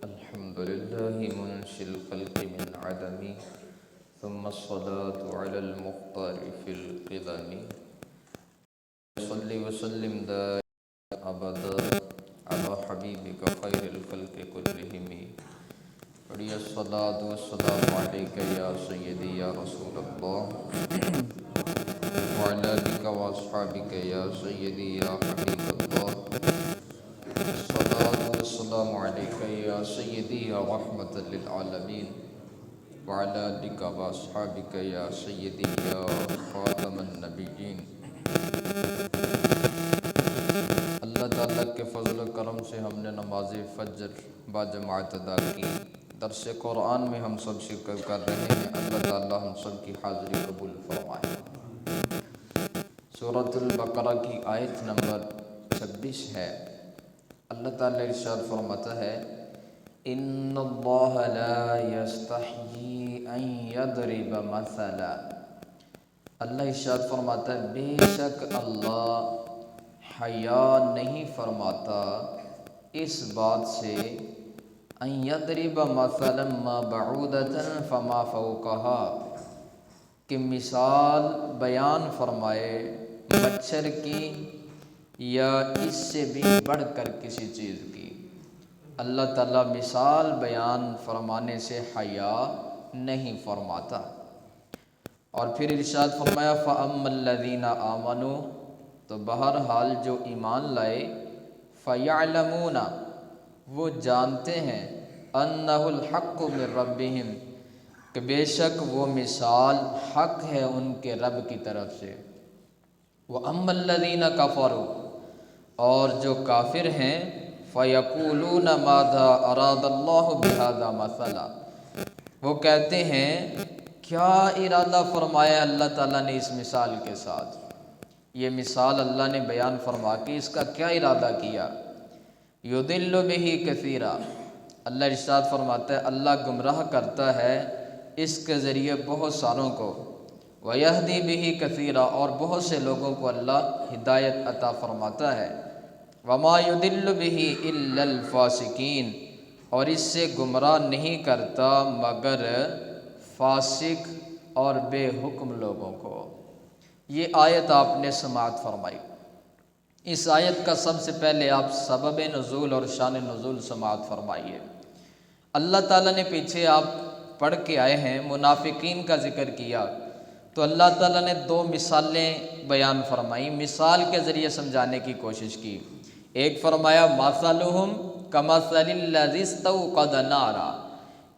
الحمد لله منشئ الخلق من عدم ثم الصلاة على المختار في القدم صل وسلم دائما أبدا على حبيبك خير الخلق كلهم ولي الصلاة والسلام عليك يا سيدي يا رسول الله وعلى آلك وأصحابك يا سيدي يا حبيب الله الصلاة والسلام عليك يا سيدي يا رحمة للعالمين وعلى آلك وأصحابك يا سيدي يا خاتم النبيين۔ اللہ تعالیٰ کے فضل و کرم سے ہم نے نماز فجر باجماعت ادا کی۔ درس قرآن میں ہم سب شرکت کر رہے ہیں۔ اللہ تعالیٰ ہم سب کی حاضری قبول فرمائے۔ سورۃ البقرہ کی آیت نمبر 26 ہے۔ اللہ تعالیٰ ارشاد فرماتا ہے ان اللہ لا یستحیی ان یضرب مثلا۔ اللہ ارشاد فرماتا ہے بے شک اللہ حیا نہیں فرماتا اس بات سے ان یضرب مثلا ما بعودۃ فما فوقہا، کہ مثال بیان فرمائے مچھر کی یا اس سے بھی بڑھ کر کسی چیز کی۔ اللہ تعالیٰ مثال بیان فرمانے سے حیا نہیں فرماتا۔ اور پھر ارشاد فرمایا فَأَمَّا الَّذِينَ آمَنُوا، تو بہرحال جو ایمان لائے، فَيَعْلَمُونَ، وہ جانتے ہیں، أَنَّهُ الْحَقُّ مِنْ رَبِّهِمْ، کہ بے شک وہ مثال حق ہے ان کے رب کی طرف سے۔ وَأَمَّا الَّذِينَ كَفَرُوا، اور جو کافر ہیں، فَيَقُولُونَ مَاذَا أَرَادَ اللَّهُ بِهَذَا مَثَلًا، وہ کہتے ہیں کیا ارادہ فرمایا اللہ تعالیٰ نے اس مثال کے ساتھ، یہ مثال اللہ نے بیان فرما کے اس کا کیا ارادہ کیا۔ يُضِلُّ بِهِ كَثِيرًا، اللہ ارشاد فرماتا ہے اللہ گمراہ کرتا ہے اس کے ذریعے بہت ساروں کو، وَيَهْدِي بِهِ كَثِيرًا، اور بہت سے لوگوں کو اللہ ہدایت عطا فرماتا ہے۔ وَمَا يُضِلُّ بِهِ إِلَّا الْفَاسِقِينَ، اور اس سے گمراہ نہیں کرتا مگر فاسق اور بے حکم لوگوں کو۔ یہ آیت آپ نے سماعت فرمائی۔ اس آیت کا سب سے پہلے آپ سبب نزول اور شان نزول سماعت فرمائیے۔ اللہ تعالیٰ نے پیچھے آپ پڑھ کے آئے ہیں منافقین کا ذکر کیا، تو اللہ تعالیٰ نے دو مثالیں بیان فرمائی، مثال کے ذریعے سمجھانے کی کوشش کی۔ ایک فرمایا مَثَلُهُمْ كَمَثَلِ الَّذِي اسْتَوْقَدَ نَارًا،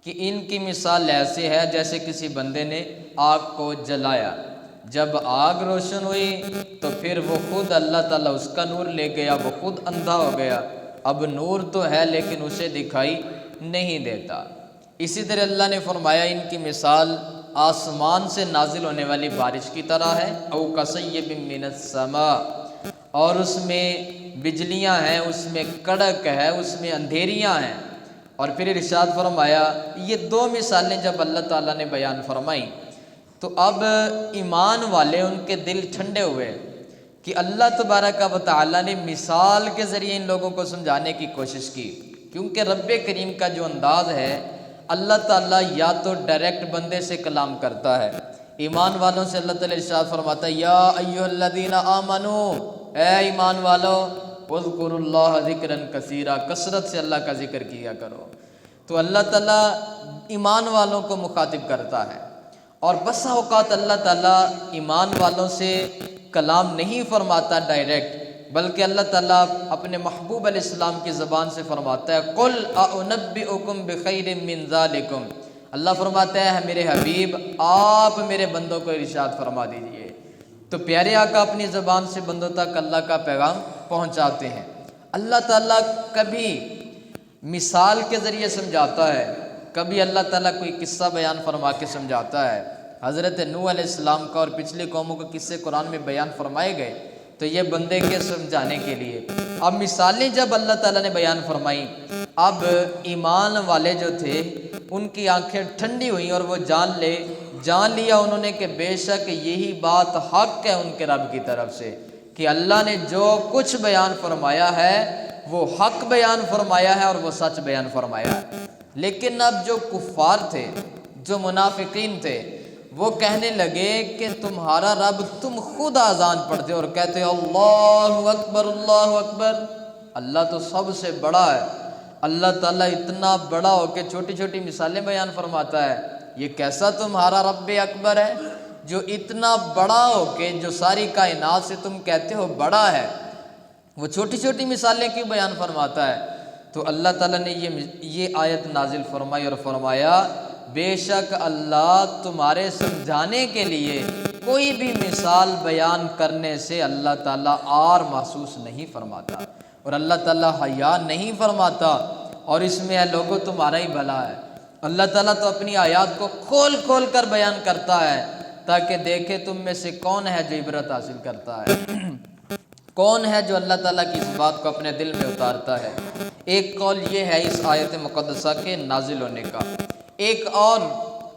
کہ ان کی مثال ایسے ہے جیسے کسی بندے نے آگ کو جلایا، جب آگ روشن ہوئی تو پھر وہ خود اللہ تعالیٰ اس کا نور لے گیا، وہ خود اندھا ہو گیا، اب نور تو ہے لیکن اسے دکھائی نہیں دیتا۔ اسی طرح اللہ نے فرمایا ان کی مثال آسمان سے نازل ہونے والی بارش کی طرح ہے، او کصیب من السماء، اور اس میں بجلیاں ہیں، اس میں کڑک ہے، اس میں اندھیریاں ہیں۔ اور پھر ارشاد فرمایا یہ دو مثالیں جب اللہ تعالیٰ نے بیان فرمائی تو اب ایمان والے ان کے دل ٹھنڈے ہوئے کہ اللہ تبارک و تعالیٰ نے مثال کے ذریعے ان لوگوں کو سمجھانے کی کوشش کی، کیونکہ رب کریم کا جو انداز ہے اللہ تعالیٰ یا تو ڈائریکٹ بندے سے کلام کرتا ہے۔ ایمان والوں سے اللہ تعالیٰ ارشاد فرماتا ہے یا ایھا الذین آمنو، اے ایمان والو، اذکروا اللہ ذکرا کثیرا، کثرت سے اللہ کا ذکر کیا کرو۔ تو اللہ تعالیٰ ایمان والوں کو مخاطب کرتا ہے، اور بسا اوقات اللہ تعالیٰ ایمان والوں سے کلام نہیں فرماتا ڈائریکٹ، بلکہ اللہ تعالیٰ اپنے محبوب علیہ السلام کی زبان سے فرماتا ہے قل اعنبئکم بخیر من ذالکم، اللہ فرماتا ہے میرے حبیب آپ میرے بندوں کو ارشاد فرما دیجئے۔ تو پیارے آقا اپنی زبان سے بندوں تک اللہ کا پیغام پہنچاتے ہیں۔ اللہ تعالیٰ کبھی مثال کے ذریعے سمجھاتا ہے، کبھی اللہ تعالیٰ کوئی قصہ بیان فرما کے سمجھاتا ہے۔ حضرت نوح علیہ السلام کا اور پچھلی قوموں کے قصے قرآن میں بیان فرمائے گئے، تو یہ بندے کے سمجھانے کے لیے۔ اب مثالیں جب اللہ تعالیٰ نے بیان فرمائیں، اب ایمان والے جو تھے ان کی آنکھیں ٹھنڈی ہوئیں اور وہ جان لیا انہوں نے کہ بے شک یہی بات حق ہے ان کے رب کی طرف سے، کہ اللہ نے جو کچھ بیان فرمایا ہے وہ حق بیان فرمایا ہے اور وہ سچ بیان فرمایا ہے۔ لیکن اب جو کفار تھے، جو منافقین تھے، وہ کہنے لگے کہ تمہارا رب، تم خود اذان پڑھتے اور کہتے اللہ اکبر اللہ اکبر، اللہ تو سب سے بڑا ہے، اللہ تعالیٰ اتنا بڑا ہو کے چھوٹی چھوٹی مثالیں بیان فرماتا ہے، یہ کیسا تمہارا رب اکبر ہے جو اتنا بڑا ہو کے جو ساری کائنات سے تم کہتے ہو بڑا ہے، وہ چھوٹی چھوٹی مثالیں کیوں بیان فرماتا ہے؟ تو اللہ تعالیٰ نے یہ آیت نازل فرمائی اور فرمایا بے شک اللہ تمہارے سمجھانے کے لیے کوئی بھی مثال بیان کرنے سے اللہ تعالیٰ عار محسوس نہیں فرماتا، اور اللہ تعالیٰ حیا نہیں فرماتا، اور اس میں ہے لوگوں تمہارا ہی بھلا ہے۔ اللہ تعالیٰ تو اپنی آیات کو کھول کھول کر بیان کرتا ہے تاکہ دیکھے تم میں سے کون ہے جو عبرت حاصل کرتا ہے، کون ہے جو اللہ تعالیٰ کی اس بات کو اپنے دل میں اتارتا ہے۔ ایک قول یہ ہے اس آیت مقدسہ کے نازل ہونے کا۔ ایک اور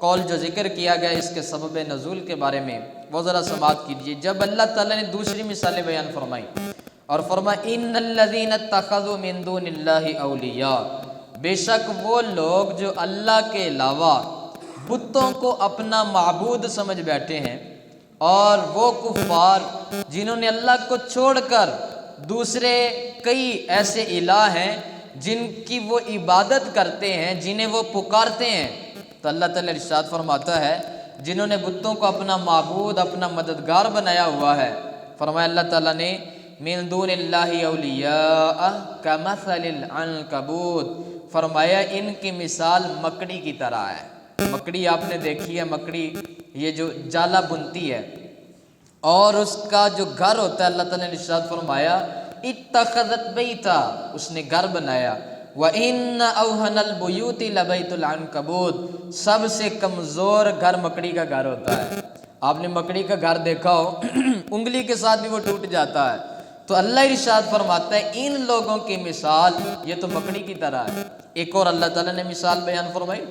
قول جو ذکر کیا گیا اس کے سبب نزول کے بارے میں، وہ ذرا سماعت کیجیے۔ جب اللہ تعالیٰ نے دوسری مثالیں بیان فرمائی اور فرمایا ان الذین اتخذوا من دون اللہ اولیاء، بے شک وہ لوگ جو اللہ کے علاوہ بتوں کو اپنا معبود سمجھ بیٹھے ہیں، اور وہ کفار جنہوں نے اللہ کو چھوڑ کر دوسرے کئی ایسے الہ ہیں جن کی وہ عبادت کرتے ہیں، جنہیں وہ پکارتے ہیں، تو اللہ تعالیٰ ارشاد فرماتا ہے جنہوں نے بتوں کو اپنا معبود، اپنا مددگار بنایا ہوا ہے، فرمایا اللہ تعالیٰ نے من دون اللہ اولیاء کمثل العنکبوت، فرمایا ان کی مثال مکڑی کی طرح ہے۔ مکڑی آپ نے دیکھی ہے، مکڑی یہ جو جالا بنتی ہے اور اس کا جو گھر ہوتا ہے، اللہ تعالیٰ نے ارشاد فرمایا اتخذت بیتا، اس نے گھر بنایا، وَإِنَّ أَوْهَنَ الْبُيُوتِ لَبَيْتُ الْعَنْكَبُوتِ، سب سے کمزور گھر مکڑی کا گھر ہوتا ہے۔ آپ نے مکڑی کا گھر دیکھا ہو انگلی کے ساتھ بھی وہ ٹوٹ جاتا ہے، تو اللہ ارشاد فرماتا ہے ان لوگوں کی مثال یہ تو مکڑی کی طرح ہے۔ ایک اور اللہ تعالیٰ نے مثال بیان فرمائی،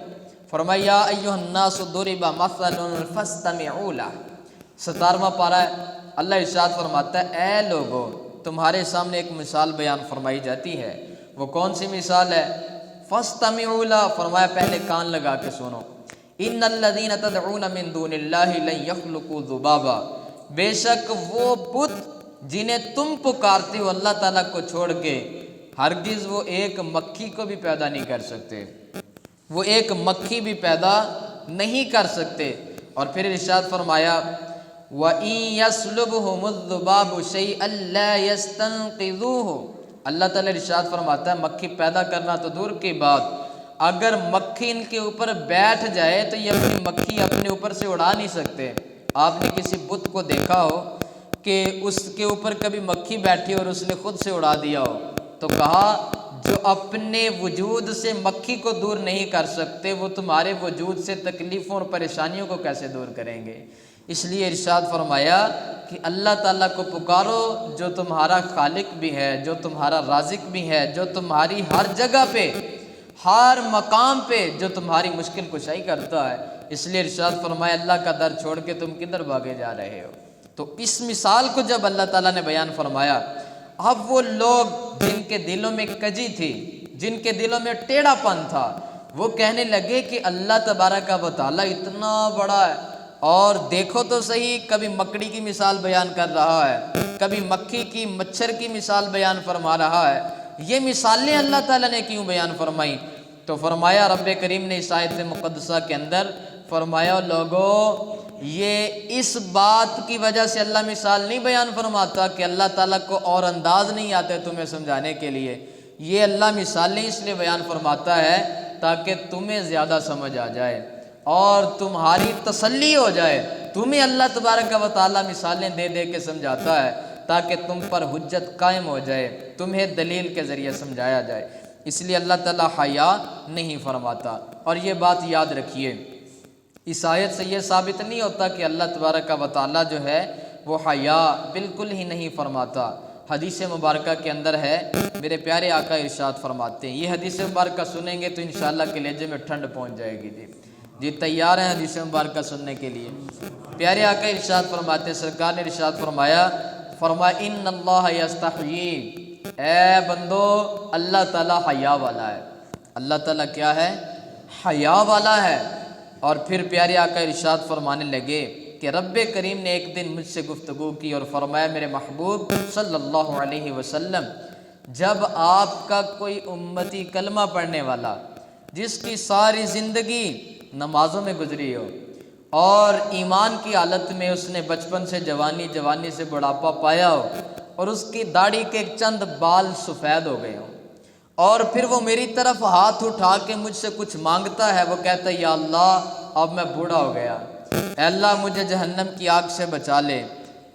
فرمایا یا ایھا الناس ضرب مثل فاستمعوا لہ، 17واں پارہ ہے، اللہ ارشاد فرماتا ہے اے لوگو تمہارے سامنے ایک مثال بیان فرمائی جاتی ہے، وہ کون سی مثال ہے؟ فاستمعوا لہ، فرمایا پہلے کان لگا کے سنو، ان الذین تدعون من دون اللہ لن یخلقوا ذبابا، بے شک وہ بت جنہیں تم پکارتے ہو اللہ تعالیٰ کو چھوڑ کے، ہرگز وہ ایک مکھی کو بھی پیدا نہیں کر سکتے، وہ ایک مکھی بھی پیدا نہیں کر سکتے۔ اور پھر ارشاد فرمایا وَإِن يَسْلُبْهُمُ الذُّبَابُ شَيْئًا لَا يَسْتَنقِذُوهُ، اللہ تعالیٰ ارشاد فرماتا ہے مکھی پیدا کرنا تو دور کی بات، اگر مکھی ان کے اوپر بیٹھ جائے تو یہ اپنی مکھی اپنے اوپر سے اڑا نہیں سکتے۔ آپ نے کسی بت کو دیکھا ہو کہ اس کے اوپر کبھی مکھی بیٹھی اور اس نے خود سے اڑا دیا ہو، تو کہا جو اپنے وجود سے مکھی کو دور نہیں کر سکتے وہ تمہارے وجود سے تکلیفوں اور پریشانیوں کو کیسے دور کریں گے؟ اس لیے ارشاد فرمایا کہ اللہ تعالیٰ کو پکارو جو تمہارا خالق بھی ہے، جو تمہارا رازق بھی ہے، جو تمہاری ہر جگہ پہ، ہر مقام پہ جو تمہاری مشکل کشائی کرتا ہے۔ اس لیے ارشاد فرمایا اللہ کا در چھوڑ کے تم کدھر بھاگے جا رہے ہو؟ تو اس مثال کو جب اللہ تعالیٰ نے بیان فرمایا، اب وہ لوگ جن کے دلوں میں کجی تھی، جن کے دلوں میں ٹیڑھا پن تھا، وہ کہنے لگے کہ اللہ تبارک و تعالیٰ اتنا بڑا ہے، اور دیکھو تو صحیح کبھی مکڑی کی مثال بیان کر رہا ہے، کبھی مکھی کی، مچھر کی مثال بیان فرما رہا ہے، یہ مثالیں اللہ تعالیٰ نے کیوں بیان فرمائی؟ تو فرمایا رب کریم نے اس آیت مقدسہ کے اندر فرمایا لوگوں یہ اس بات کی وجہ سے اللہ مثال نہیں بیان فرماتا کہ اللہ تعالیٰ کو اور انداز نہیں آتے تمہیں سمجھانے کے لیے، یہ اللہ مثالیں اس لیے بیان فرماتا ہے تاکہ تمہیں زیادہ سمجھ آ جائے اور تمہاری تسلی ہو جائے، تمہیں اللہ تبارک و تعالیٰ مثالیں دے دے کے سمجھاتا ہے تاکہ تم پر حجت قائم ہو جائے، تمہیں دلیل کے ذریعے سمجھایا جائے۔ اس لیے اللہ تعالیٰ حیا نہیں فرماتا۔ اور یہ بات یاد رکھیے، اس آیت سے یہ ثابت نہیں ہوتا کہ اللہ تبارک و تعالیٰ جو ہے وہ حیا بالکل ہی نہیں فرماتا۔ حدیث مبارکہ کے اندر ہے، میرے پیارے آقا ارشاد فرماتے ہیں، یہ حدیث مبارکہ سنیں گے تو انشاءاللہ کلیجے میں ٹھنڈ پہنچ جائے گی۔ جی تیار ہیں حدیث مبارکہ سننے کے لیے؟ پیارے آقا ارشاد فرماتے ہیں، سرکار نے ارشاد فرمایا فرمایا ان اللہ یستحیی، اے بندو اللہ تعالیٰ حیا والا ہے، اللہ تعالیٰ کیا ہے؟ حیا والا ہے۔ اور پھر پیارے آقا ارشاد فرمانے لگے کہ رب کریم نے ایک دن مجھ سے گفتگو کی اور فرمایا میرے محبوب صلی اللہ علیہ وسلم، جب آپ کا کوئی امتی کلمہ پڑھنے والا جس کی ساری زندگی نمازوں میں گزری ہو اور ایمان کی حالت میں اس نے بچپن سے جوانی، جوانی سے بڑھاپا پایا ہو اور اس کی داڑھی کے چند بال سفید ہو گئے ہوں، اور پھر وہ میری طرف ہاتھ اٹھا کے مجھ سے کچھ مانگتا ہے، وہ کہتا ہے یا اللہ اب میں بوڑھا ہو گیا، اے اللہ مجھے جہنم کی آگ سے بچا لے،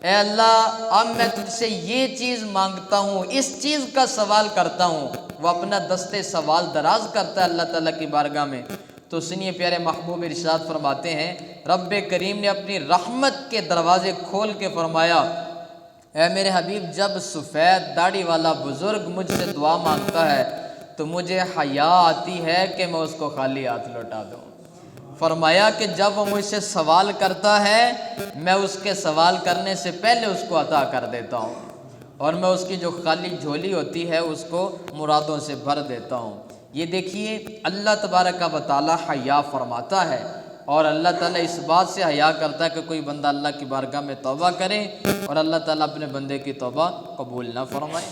اے اللہ اب میں تجھ سے یہ چیز مانگتا ہوں، اس چیز کا سوال کرتا ہوں، وہ اپنا دستے سوال دراز کرتا ہے اللہ تعالیٰ کی بارگاہ میں، تو سنیے پیارے محبوب ارشاد فرماتے ہیں رب کریم نے اپنی رحمت کے دروازے کھول کے فرمایا اے میرے حبیب، جب سفید داڑھی والا بزرگ مجھ سے دعا مانگتا ہے تو مجھے حیا آتی ہے کہ میں اس کو خالی ہاتھ لوٹا دوں۔ فرمایا کہ جب وہ مجھ سے سوال کرتا ہے میں اس کے سوال کرنے سے پہلے اس کو عطا کر دیتا ہوں، اور میں اس کی جو خالی جھولی ہوتی ہے اس کو مرادوں سے بھر دیتا ہوں۔ یہ دیکھیے اللہ تبارک و تعالی حیا فرماتا ہے، اور اللہ تعالیٰ اس بات سے حیا کرتا ہے کہ کوئی بندہ اللہ کی بارگاہ میں توبہ کرے اور اللہ تعالیٰ اپنے بندے کی توبہ قبول نہ فرمائے۔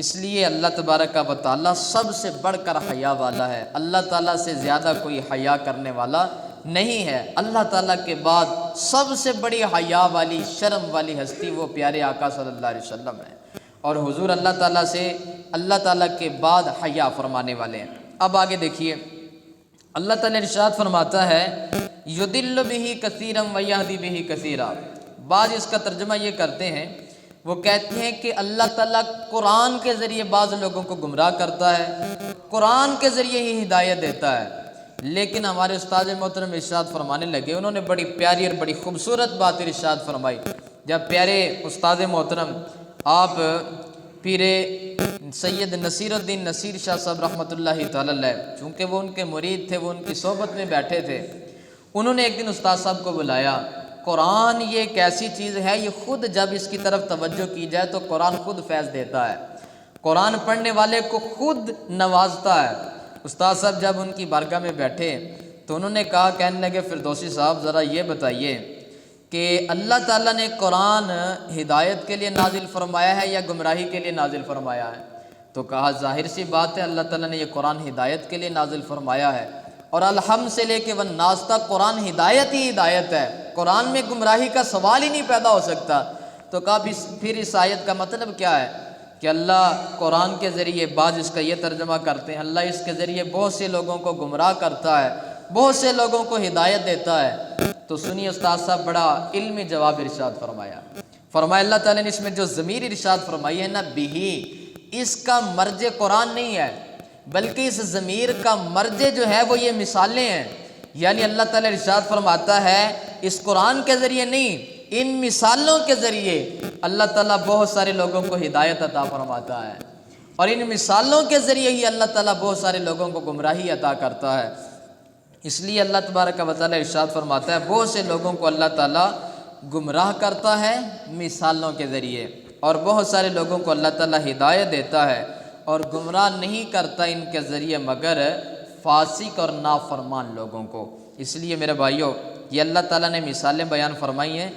اس لیے اللہ تبارک و تعالیٰ سب سے بڑھ کر حیا والا ہے، اللہ تعالیٰ سے زیادہ کوئی حیا کرنے والا نہیں ہے۔ اللہ تعالیٰ کے بعد سب سے بڑی حیا والی، شرم والی ہستی وہ پیارے آقا صلی اللہ علیہ وسلم ہے، اور حضور اللہ تعالیٰ سے اللہ تعالیٰ کے بعد حیا فرمانے والے ہیں۔ اب آگے دیکھیے اللہ تعالیٰ ارشاد فرماتا ہے یضل بہ کثیرا ویہدی بہ کثیرا۔ بعض اس کا ترجمہ یہ کرتے ہیں، وہ کہتے ہیں کہ اللہ تعالیٰ قرآن کے ذریعے بعض لوگوں کو گمراہ کرتا ہے، قرآن کے ذریعے ہی ہدایت دیتا ہے۔ لیکن ہمارے استاد محترم ارشاد فرمانے لگے، انہوں نے بڑی پیاری اور بڑی خوبصورت بات ارشاد فرمائی۔ جب پیارے استاد محترم آپ پیر سید نصیر الدین نصیر شاہ صاحب رحمۃ اللہ تعالی علیہ، چونکہ وہ ان کے مرید تھے، وہ ان کی صحبت میں بیٹھے تھے، انہوں نے ایک دن استاد صاحب کو بلایا۔ قرآن یہ ایک ایسی چیز ہے، یہ خود جب اس کی طرف توجہ کی جائے تو قرآن خود فیض دیتا ہے، قرآن پڑھنے والے کو خود نوازتا ہے۔ استاد صاحب جب ان کی بارگاہ میں بیٹھے تو انہوں نے کہا، کہنے لگے فردوسی صاحب ذرا یہ بتائیے کہ اللہ تعالیٰ نے قرآن ہدایت کے لیے نازل فرمایا ہے یا گمراہی کے لیے نازل فرمایا ہے؟ تو کہا ظاہر سی بات ہے اللہ تعالیٰ نے یہ قرآن ہدایت کے لیے نازل فرمایا ہے، اور الحمد سے لے کے والناس تک قرآن ہدایت ہی ہدایت ہے، قرآن میں گمراہی کا سوال ہی نہیں پیدا ہو سکتا۔ تو کہا پھر اس آیت کا مطلب کیا ہے کہ اللہ قرآن کے ذریعے، بعض اس کا یہ ترجمہ کرتے ہیں اللہ اس کے ذریعے بہت سے لوگوں کو گمراہ کرتا ہے، بہت سے لوگوں کو ہدایت دیتا ہے۔ تو سنیے استاد صاحب بڑا علمی جواب ارشاد فرمایا، فرمایا اللہ تعالیٰ نے اس میں جو ضمیر ارشاد فرمائی ہے نا بہی، اس کا مرجع قرآن نہیں ہے، بلکہ اس ضمیر کا مرجع جو ہے وہ یہ مثالیں ہیں۔ یعنی اللہ تعالیٰ ارشاد فرماتا ہے اس قرآن کے ذریعے نہیں، ان مثالوں کے ذریعے اللہ تعالیٰ بہت سارے لوگوں کو ہدایت عطا فرماتا ہے، اور ان مثالوں کے ذریعے ہی اللہ تعالیٰ بہت سارے لوگوں کو گمراہی عطا کرتا ہے۔ اس لیے اللہ تبارک و تعالیٰ ارشاد فرماتا ہے بہت سے لوگوں کو اللہ تعالیٰ گمراہ کرتا ہے مثالوں کے ذریعے، اور بہت سارے لوگوں کو اللہ تعالیٰ ہدایت دیتا ہے اور گمراہ نہیں کرتا ان کے ذریعے مگر فاسق اور نافرمان لوگوں کو۔ اس لیے میرے بھائیوں یہ اللہ تعالیٰ نے مثالیں بیان فرمائی ہیں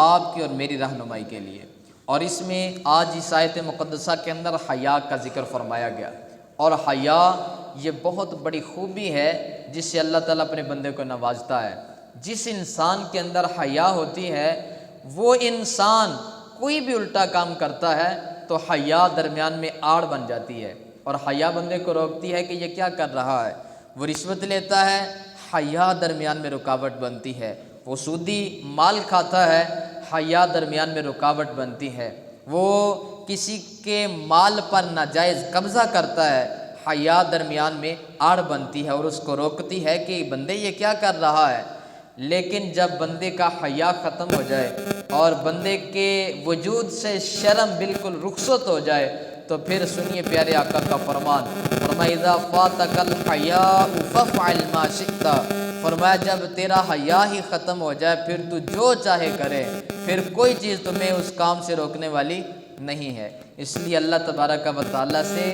آپ کی اور میری رہنمائی کے لیے، اور اس میں آج اس آیت مقدسہ کے اندر حیا کا ذکر فرمایا گیا، اور حیا یہ بہت بڑی خوبی ہے جس سے اللہ تعالیٰ اپنے بندے کو نوازتا ہے۔ جس انسان کے اندر حیا ہوتی ہے وہ انسان کوئی بھی الٹا کام کرتا ہے تو حیا درمیان میں آڑ بن جاتی ہے، اور حیا بندے کو روکتی ہے کہ یہ کیا کر رہا ہے۔ وہ رشوت لیتا ہے، حیا درمیان میں رکاوٹ بنتی ہے۔ وہ سودی مال کھاتا ہے، حیا درمیان میں رکاوٹ بنتی ہے۔ وہ کسی کے مال پر ناجائز قبضہ کرتا ہے، حیا درمیان میں آڑ بنتی ہے اور اس کو روکتی ہے کہ بندے یہ کیا کر رہا ہے۔ لیکن جب بندے کا حیا ختم ہو جائے اور بندے کے وجود سے شرم بالکل رخصت ہو جائے تو پھر سنیے پیارے آقا کا فرمان، فرمایا اذا فاتک الحیاء فافعل ما شئت، فرمایا جب تیرا حیا ہی ختم ہو جائے پھر تو جو چاہے کرے، پھر کوئی چیز تمہیں اس کام سے روکنے والی نہیں ہے۔ اس لیے اللہ تبارک و تعالیٰ سے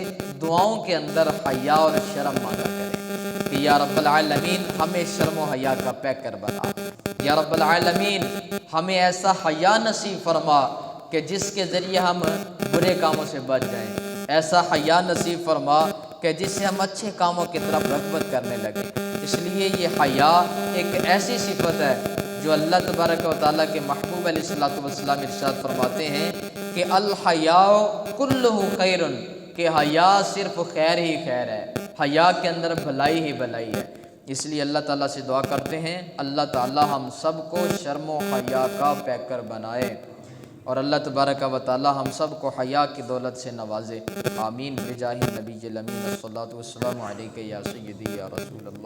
دعاؤں کے اندر حیا اور شرم مانگا کریں کہ یا رب العالمین ہمیں شرم و حیا کا پیکر بنا، یا رب العالمین ہمیں ایسا حیا نصیب فرما کہ جس کے ذریعے ہم برے کاموں سے بچ جائیں، ایسا حیا نصیب فرما کہ جس سے ہم اچھے کاموں کی طرف رغبت کرنے لگیں۔ اس لیے یہ حیا ایک ایسی صفت ہے جو اللہ تبارک و تعالیٰ کے محبوب علیہ الصلوۃ والسلام ارشاد فرماتے ہیں کہ الحیاء کلہ خیر، کہ حیا صرف خیر ہی خیر ہے، حیا کے اندر بھلائی ہی بھلائی ہے۔ اس لیے اللہ تعالیٰ سے دعا کرتے ہیں اللہ تعالیٰ ہم سب کو شرم و حیا کا پیکر بنائے، اور اللہ تبارک و تعالیٰ ہم سب کو حیا کی دولت سے نوازے، آمین بجاہ نبی الامین الصلاۃ والسلام علیک یا سیدی یا رسول اللہ۔